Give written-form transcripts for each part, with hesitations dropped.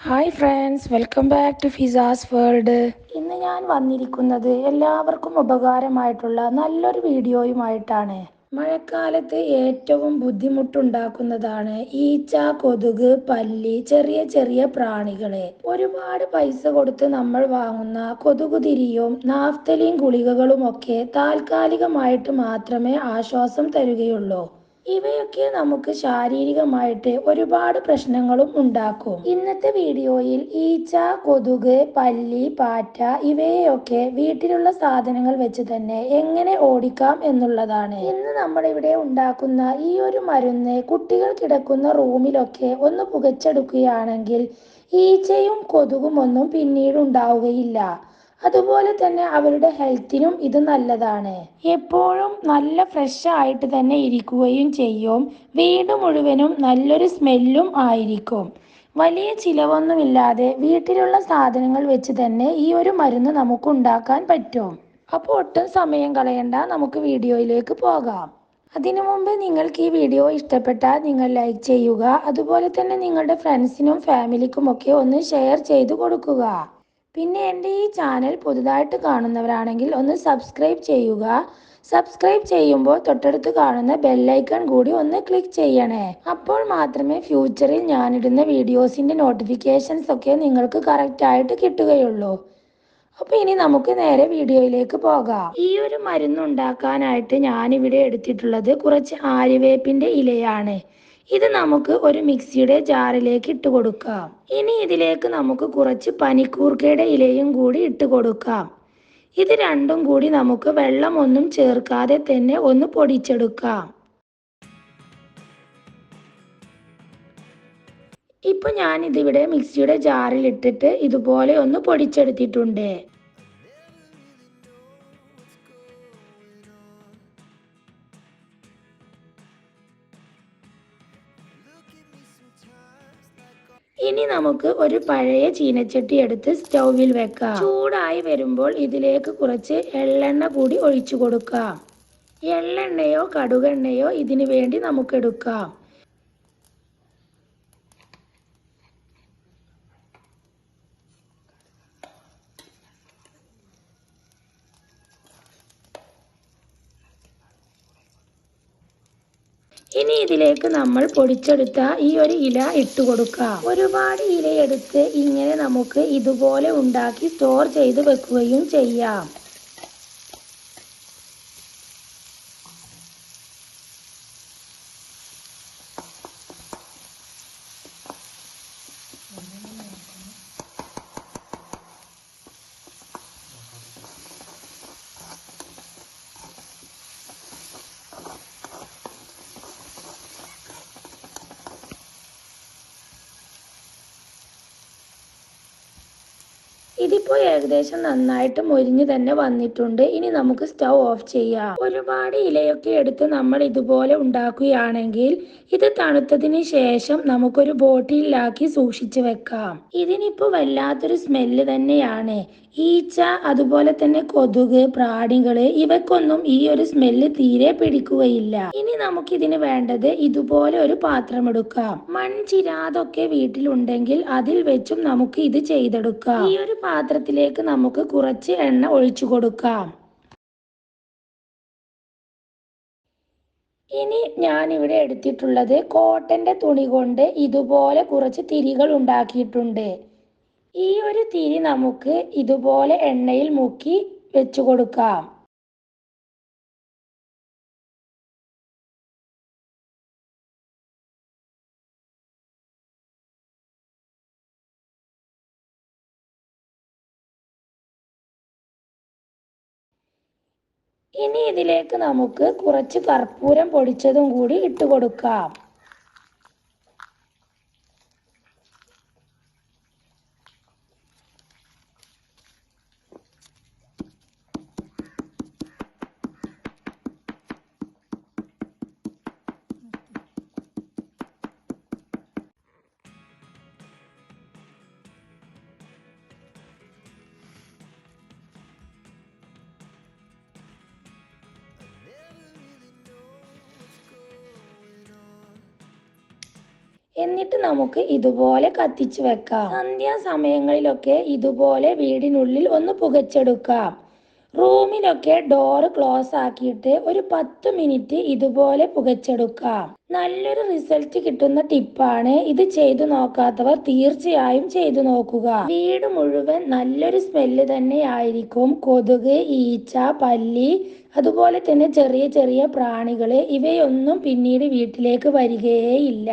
Hi friends, welcome back to Fiza's world. ഇന്ന് ഞാൻ വന്നിരിക്കുന്നത് എല്ലാവർക്കും ഉപകാരമായിട്ടുള്ള നല്ലൊരു വീഡിയോയുമായിട്ടാണ്. മഴക്കാലത്ത് ഏറ്റവും ബുദ്ധിമുട്ടുണ്ടാക്കുന്നതാണ് ഈച്ച, കൊതുക്, പല്ലി, ചെറിയ ചെറിയ പ്രാണികളെ. ഒരുപാട് പൈസ കൊടുത്ത് നമ്മൾ വാങ്ങുന്ന കൊതുകുതിരിയും നാഫ്തലീൻ ഗുളികകളുമൊക്കെ താൽക്കാലികമായിട്ട് മാത്രമേ ആശ്വാസം തരുകയുള്ളൂ. ഇവയൊക്കെ നമുക്ക് ശാരീരികമായിട്ട് ഒരുപാട് പ്രശ്നങ്ങളും ഉണ്ടാക്കും. ഇന്നത്തെ വീഡിയോയിൽ ഈച്ച, കൊതുക്, പല്ലി, പാറ്റ ഇവയെയൊക്കെ വീട്ടിലുള്ള സാധനങ്ങൾ വെച്ച് തന്നെ എങ്ങനെ ഓടിക്കാം എന്നുള്ളതാണ്. ഇന്ന് നമ്മളിവിടെ ഉണ്ടാക്കുന്ന ഈ ഒരു മരുന്ന് കുട്ടികൾ കിടക്കുന്ന റൂമിലൊക്കെ ഒന്ന് പുകച്ചെടുക്കുകയാണെങ്കിൽ ഈച്ചയും കൊതുകും ഒന്നും പിന്നീട് ഉണ്ടാവുകയില്ല. അതുപോലെ തന്നെ അവരുടെ ഹെൽത്തിനും ഇത് നല്ലതാണ്. എപ്പോഴും നല്ല ഫ്രഷ് ആയിട്ട് തന്നെ ഇരിക്കുകയും ചെയ്യും. വീട് മുഴുവനും നല്ലൊരു സ്മെല്ലും ആയിരിക്കും. വലിയ ചിലവൊന്നുമില്ലാതെ വീട്ടിലുള്ള സാധനങ്ങൾ വെച്ച് തന്നെ ഈ ഒരു മരുന്ന് നമുക്ക് ഉണ്ടാക്കാൻ പറ്റും. അപ്പോൾ ഒട്ടും സമയം കളയണ്ട, നമുക്ക് വീഡിയോയിലേക്ക് പോകാം. അതിനു മുമ്പ് നിങ്ങൾക്ക് ഈ വീഡിയോ ഇഷ്ടപ്പെട്ടാൽ നിങ്ങൾ ലൈക്ക് ചെയ്യുക. അതുപോലെ തന്നെ നിങ്ങളുടെ ഫ്രണ്ട്സിനും ഫാമിലിക്കും ഒക്കെ ഒന്ന് ഷെയർ ചെയ്ത് കൊടുക്കുക. പിന്നെ എൻ്റെ ഈ ചാനൽ പുതുതായിട്ട് കാണുന്നവരാണെങ്കിൽ ഒന്ന് സബ്സ്ക്രൈബ് ചെയ്യുക. സബ്സ്ക്രൈബ് ചെയ്യുമ്പോൾ തൊട്ടടുത്ത് കാണുന്ന ബെല്ലൈക്കൺ കൂടി ഒന്ന് ക്ലിക്ക് ചെയ്യണേ. അപ്പോൾ മാത്രമേ ഫ്യൂച്ചറിൽ ഞാനിടുന്ന വീഡിയോസിൻ്റെ നോട്ടിഫിക്കേഷൻസ് ഒക്കെ നിങ്ങൾക്ക് കറക്റ്റായിട്ട് കിട്ടുകയുള്ളൂ. അപ്പോൾ ഇനി നമുക്ക് നേരെ വീഡിയോയിലേക്ക് പോകാം. ഈ ഒരു മരുന്ന് ഉണ്ടാക്കാനായിട്ട് ഞാനിവിടെ എടുത്തിട്ടുള്ളത് കുറച്ച് ആര്യവേപ്പിൻ്റെ ഇലയാണ്. ഇത് നമുക്ക് ഒരു മിക്സിയുടെ ജാറിലേക്ക് ഇട്ട് കൊടുക്കാം. ഇനി ഇതിലേക്ക് നമുക്ക് കുറച്ച് പനിക്കൂർക്കയുടെ ഇലയും കൂടി ഇട്ട് കൊടുക്കാം. ഇത് രണ്ടും കൂടി നമുക്ക് വെള്ളമൊന്നും ചേർക്കാതെ തന്നെ ഒന്ന് പൊടിച്ചെടുക്കാം. ഇപ്പൊ ഞാൻ ഇതിവിടെ മിക്സിയുടെ ജാറിൽ ഇട്ടിട്ട് ഇതുപോലെ ഒന്ന് പൊടിച്ചെടുത്തിട്ടുണ്ട്. ഇനി നമുക്ക് ഒരു പഴയ ചീനച്ചട്ടി എടുത്ത് സ്റ്റൗവിൽ വെക്കാം. ചൂടായി വരുമ്പോൾ ഇതിലേക്ക് കുറച്ച് എള്ളെണ്ണ കൂടി ഒഴിച്ചു കൊടുക്കാം. എള്ളെണ്ണയോ കടുകെണ്ണയോ ഇതിനു വേണ്ടി നമുക്ക് എടുക്കാം. ഇനി ഇതിലേക്ക് നമ്മൾ പൊടിച്ചെടുത്ത ഈ ഒരു ഇല ഇട്ട് കൊടുക്കാം. ഒരുപാട് ഇലയെടുത്ത് ഇങ്ങനെ നമുക്ക് ഇതുപോലെ ഉണ്ടാക്കി സ്റ്റോർ ചെയ്ത് വെക്കുകയും ചെയ്യാം. ഇതിപ്പോൾ ഏകദേശം നന്നായിട്ട് മൊരിഞ്ഞ് തന്നെ വന്നിട്ടുണ്ട്. ഇനി നമുക്ക് സ്റ്റൗ ഓഫ് ചെയ്യാം. ഒരുപാട് ഇലയൊക്കെ എടുത്ത് നമ്മൾ ഇതുപോലെ ഉണ്ടാക്കുകയാണെങ്കിൽ ഇത് തണുത്തതിന് ശേഷം നമുക്കൊരു ബോട്ടിലാക്കി സൂക്ഷിച്ചു വെക്കാം. ഇതിനിപ്പോൾ വല്ലാത്തൊരു സ്മെല്ല് തന്നെയാണ്. ഈച്ച, അതുപോലെ തന്നെ കൊതുക്, പ്രാണികള് ഇവക്കൊന്നും ഈ ഒരു സ്മെല്ല് തീരെ പിടിക്കുകയില്ല. ഇനി നമുക്കിതിന് വേണ്ടത് ഇതുപോലെ ഒരു പാത്രം എടുക്കാം. മൺചിരാതൊക്കെ വീട്ടിലുണ്ടെങ്കിൽ അതിൽ വെച്ചും നമുക്ക് ഇത് ചെയ്തെടുക്കാം. ഈ ഒരു പാത്രത്തിലേക്ക് നമുക്ക് കുറച്ച് എണ്ണ ഒഴിച്ചു കൊടുക്കാം. ഇനി ഞാനിവിടെ എടുത്തിട്ടുള്ളത് കോട്ടന്റെ തുണി കൊണ്ട് ഇതുപോലെ കുറച്ച് തിരികൾ ഉണ്ടാക്കിയിട്ടുണ്ട്. ഈ ഒരു തിരി നമുക്ക് ഇതുപോലെ എണ്ണയിൽ മുക്കി വെച്ചു കൊടുക്കാം. ഇനി ഇതിലേക്ക് നമുക്ക് കുറച്ച് കർപ്പൂരം പൊടിച്ചതും കൂടി ഇട്ട് കൊടുക്കാം. എന്നിട്ട് നമുക്ക് ഇതുപോലെ കത്തിച്ചു വെക്കാം. സന്ധ്യാസമയങ്ങളിലൊക്കെ ഇതുപോലെ വീടിനുള്ളിൽ ഒന്ന് പുകച്ചെടുക്കാം. റൂമിലൊക്കെ ഡോറ് ക്ലോസ് ആക്കിയിട്ട് ഒരു 10 മിനിറ്റ് ഇതുപോലെ പുകച്ചെടുക്കാം. നല്ലൊരു റിസൾട്ട് കിട്ടുന്ന ടിപ്പാണ്. ഇത് ചെയ്തു നോക്കാത്തവർ തീർച്ചയായും ചെയ്തു നോക്കുക. വീട് മുഴുവൻ നല്ലൊരു സ്മെല്ല് തന്നെ ആയിരിക്കും. കൊതുക്, ഈച്ച, പല്ലി, അതുപോലെ തന്നെ ചെറിയ ചെറിയ പ്രാണികള് ഇവയൊന്നും പിന്നീട് വീട്ടിലേക്ക് വരികയേയില്ല.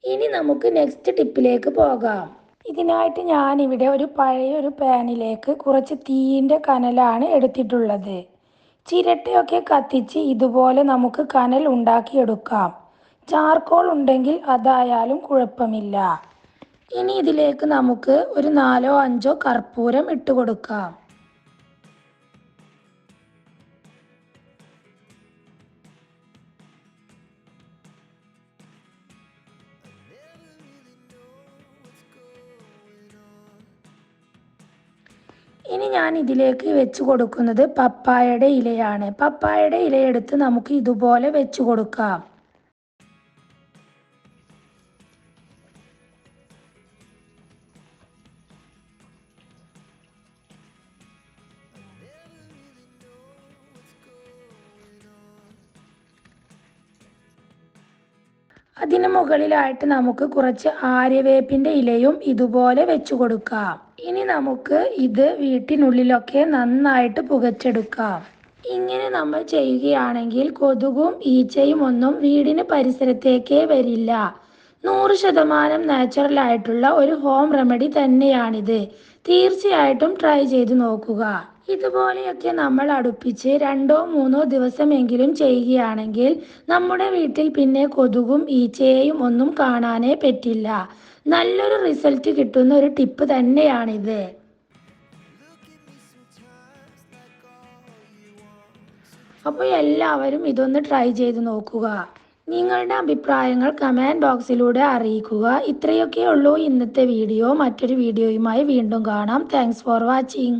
ഇനി നമുക്ക് നെക്സ്റ്റ് ടിപ്പിലേക്ക് പോകാം. ഇതിനായിട്ട് ഞാനിവിടെ ഒരു പഴയ ഒരു പാനിലേക്ക് കുറച്ച് തീയിൻ്റെ കനലാണ് എടുത്തിട്ടുള്ളത്. ചിരട്ടയൊക്കെ കത്തിച്ച് ഇതുപോലെ നമുക്ക് കനൽ ഉണ്ടാക്കിയെടുക്കാം. ചാർക്കോൾ ഉണ്ടെങ്കിൽ അതായാലും കുഴപ്പമില്ല. ഇനി ഇതിലേക്ക് നമുക്ക് ഒരു 4-5 കർപ്പൂരം ഇട്ട് കൊടുക്കാം. ഇനി ഞാൻ ഇതിലേക്ക് വെച്ച് കൊടുക്കുന്നത് പപ്പായയുടെ ഇലയാണ്. പപ്പായയുടെ ഇലയെടുത്ത് നമുക്ക് ഇതുപോലെ വെച്ച് കൊടുക്കാം. അതിന് മുകളിലായിട്ട് നമുക്ക് കുറച്ച് ആര്യവേപ്പിൻ്റെ ഇലയും ഇതുപോലെ വെച്ച് കൊടുക്കാം. ഇനി നമുക്ക് ഇത് വീട്ടിനുള്ളിലൊക്കെ നന്നായിട്ട് പുകച്ചെടുക്കാം. ഇങ്ങനെ നമ്മൾ ചെയ്യുകയാണെങ്കിൽ കൊതുകും ഈച്ചയും ഒന്നും വീടിന് പരിസരത്തേക്കേ വരില്ല. 100% നാച്ചുറൽ ആയിട്ടുള്ള ഒരു ഹോം റെമഡി തന്നെയാണിത്. തീർച്ചയായിട്ടും ട്രൈ ചെയ്ത് നോക്കുക. ഇതുപോലെയൊക്കെ നമ്മൾ അടുപ്പിച്ച് 2-3 ദിവസമെങ്കിലും ചെയ്യുകയാണെങ്കിൽ നമ്മുടെ വീട്ടിൽ പിന്നെ കൊതുകും ഈച്ചയെയും ഒന്നും കാണാനേ പറ്റില്ല. നല്ലൊരു റിസൾട്ട് കിട്ടുന്ന ഒരു ടിപ്പ് തന്നെയാണിത്. അപ്പോൾ എല്ലാവരും ഇതൊന്ന് ട്രൈ ചെയ്ത് നോക്കുക. നിങ്ങളുടെ അഭിപ്രായങ്ങൾ കമൻറ്റ് ബോക്സിലൂടെ അറിയിക്കുക. ഇത്രയൊക്കെ ഉള്ളൂ ഇന്നത്തെ വീഡിയോ. മറ്റൊരു വീഡിയോയുമായി വീണ്ടും കാണാം. Thanks for watching.